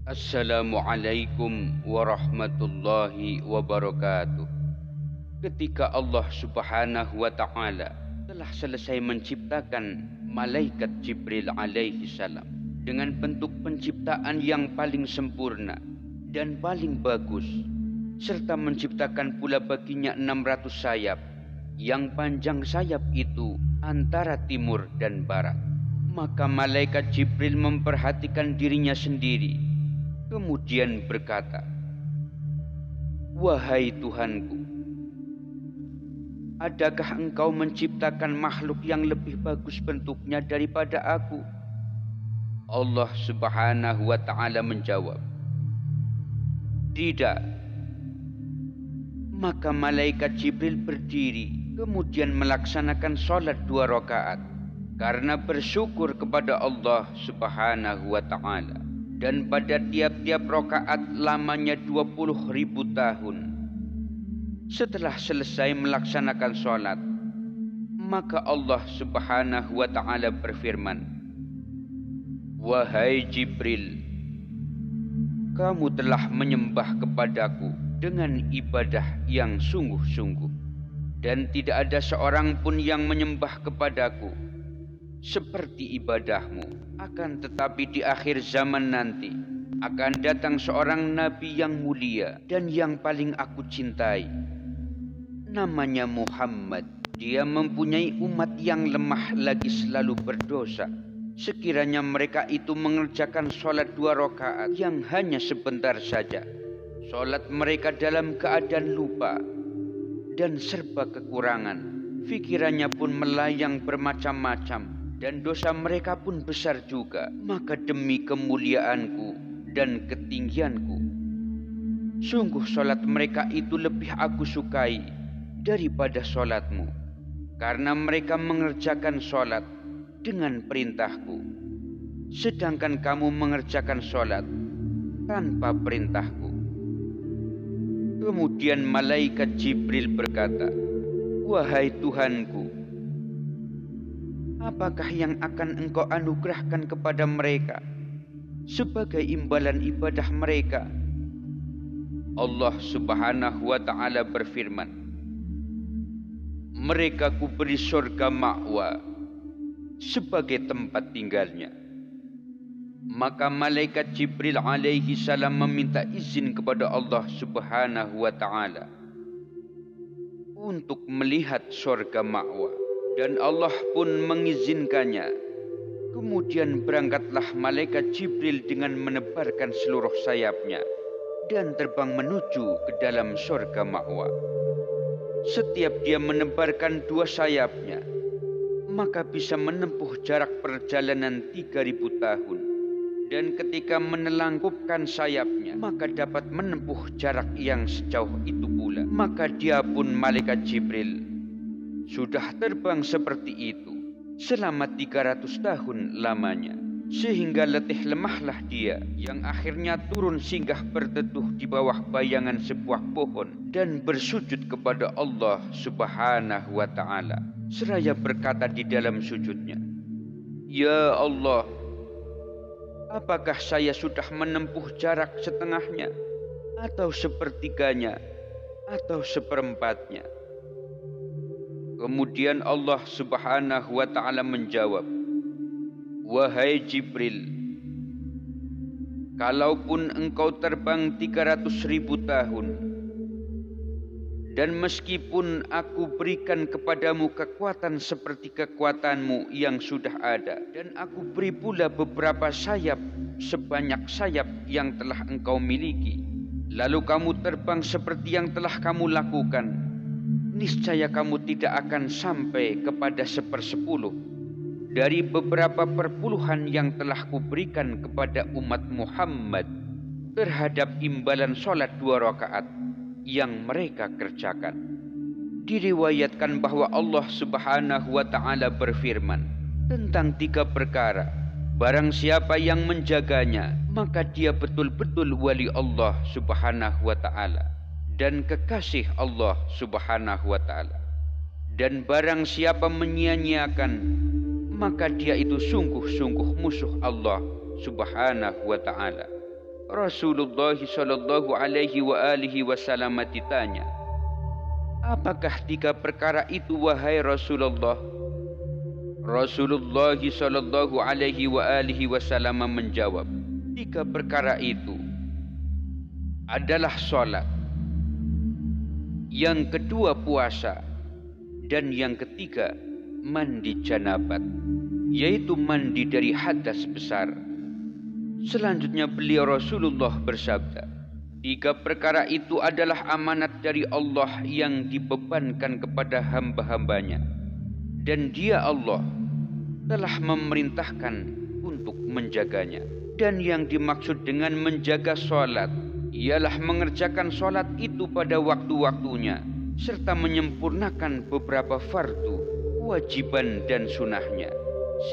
Assalamualaikum warahmatullahi wabarakatuh. Ketika Allah Subhanahu wa Ta'ala telah selesai menciptakan malaikat Jibril alaihi salam dengan bentuk penciptaan yang paling sempurna dan paling bagus, serta menciptakan pula baginya 600 sayap, yang panjang sayap itu antara timur dan barat, maka malaikat Jibril memperhatikan dirinya sendiri, kemudian berkata, "Wahai Tuhanku, adakah engkau menciptakan makhluk yang lebih bagus bentuknya daripada aku?" Allah Subhanahu wa Ta'ala menjawab, "Tidak." Maka malaikat Jibril berdiri, kemudian melaksanakan sholat 2 rakaat karena bersyukur kepada Allah Subhanahu wa Ta'ala. Dan pada tiap-tiap rakaat lamanya 20.000 tahun. Setelah selesai melaksanakan sholat, maka Allah Subhanahu wa Ta'ala berfirman, "Wahai Jibril, kamu telah menyembah kepadaku dengan ibadah yang sungguh-sungguh, dan tidak ada seorang pun yang menyembah kepadaku seperti ibadahmu. Akan tetapi di akhir zaman nanti akan datang seorang nabi yang mulia dan yang paling aku cintai. Namanya Muhammad. Dia mempunyai umat yang lemah lagi selalu berdosa. Sekiranya mereka itu mengerjakan sholat 2 rakaat yang hanya sebentar saja, sholat mereka dalam keadaan lupa dan serba kekurangan, pikirannya pun melayang bermacam-macam, dan dosa mereka pun besar juga, maka demi kemuliaanku dan ketinggianku, sungguh sholat mereka itu lebih aku sukai daripada sholatmu, karena mereka mengerjakan sholat dengan perintahku, sedangkan kamu mengerjakan sholat tanpa perintahku." Kemudian malaikat Jibril berkata, "Wahai Tuhanku, apakah yang akan engkau anugerahkan kepada mereka sebagai imbalan ibadah mereka?" Allah Subhanahu wa Ta'ala berfirman, "Mereka kuberi surga ma'wa sebagai tempat tinggalnya." Maka malaikat Jibril alaihi salam meminta izin kepada Allah Subhanahu wa Ta'ala untuk melihat surga ma'wa, dan Allah pun mengizinkannya. Kemudian berangkatlah malaikat Jibril dengan menebarkan seluruh sayapnya dan terbang menuju ke dalam surga ma'wa. Setiap dia menebarkan 2 sayapnya, maka bisa menempuh jarak perjalanan 3.000 tahun. Dan ketika menelangkupkan sayapnya, maka dapat menempuh jarak yang sejauh itu pula. Maka dia pun malaikat Jibril sudah terbang seperti itu selama 300 tahun lamanya, sehingga letih lemahlah dia, yang akhirnya turun singgah berteduh di bawah bayangan sebuah pohon dan bersujud kepada Allah Subhanahu wa Ta'ala, seraya berkata di dalam sujudnya, "Ya Allah, apakah saya sudah menempuh jarak setengahnya, atau sepertiganya, atau seperempatnya?" Kemudian Allah Subhanahu wa Ta'ala menjawab, "Wahai Jibril, kalaupun engkau terbang 300.000 tahun, dan meskipun aku berikan kepadamu kekuatan seperti kekuatanmu yang sudah ada, dan aku beri pula beberapa sayap sebanyak sayap yang telah engkau miliki, lalu kamu terbang seperti yang telah kamu lakukan, niscaya kamu tidak akan sampai kepada 1/10 dari beberapa perpuluhan yang telah kuberikan kepada umat Muhammad terhadap imbalan sholat 2 rakaat yang mereka kerjakan." Diriwayatkan bahwa Allah Subhanahu wa Ta'ala berfirman tentang 3 perkara, barang siapa yang menjaganya, maka dia betul-betul wali Allah Subhanahu wa Ta'ala dan kekasih Allah Subhanahu wa Ta'ala. Dan barang siapa menyia-nyiakan, maka dia itu sungguh-sungguh musuh Allah Subhanahu wa Ta'ala. Rasulullah sallallahu alaihi wa alihi wasallam ditanya, "Apakah 3 perkara itu wahai Rasulullah?" Rasulullah sallallahu alaihi wa alihi wasallam menjawab, 3 perkara itu adalah salat, yang kedua puasa, dan yang ketiga mandi janabat, yaitu mandi dari hadas besar. Selanjutnya beliau Rasulullah bersabda, 3 perkara itu adalah amanat dari Allah yang dibebankan kepada hamba-hambanya, dan Dia Allah telah memerintahkan untuk menjaganya. Dan yang dimaksud dengan menjaga sholat ialah mengerjakan sholat itu pada waktu-waktunya, serta menyempurnakan beberapa fardu, kewajiban dan sunahnya.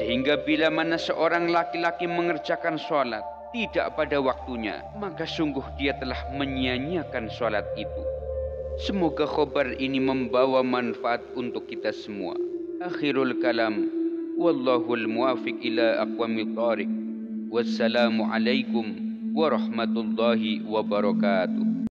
Sehingga bila mana seorang laki-laki mengerjakan sholat tidak pada waktunya, maka sungguh dia telah menyia-nyiakan sholat itu. Semoga khabar ini membawa manfaat untuk kita semua. Akhirul kalam, wallahul muwafiq ila aqwamit thariq. Wassalamualaikum warahmatullahi wabarakatuh.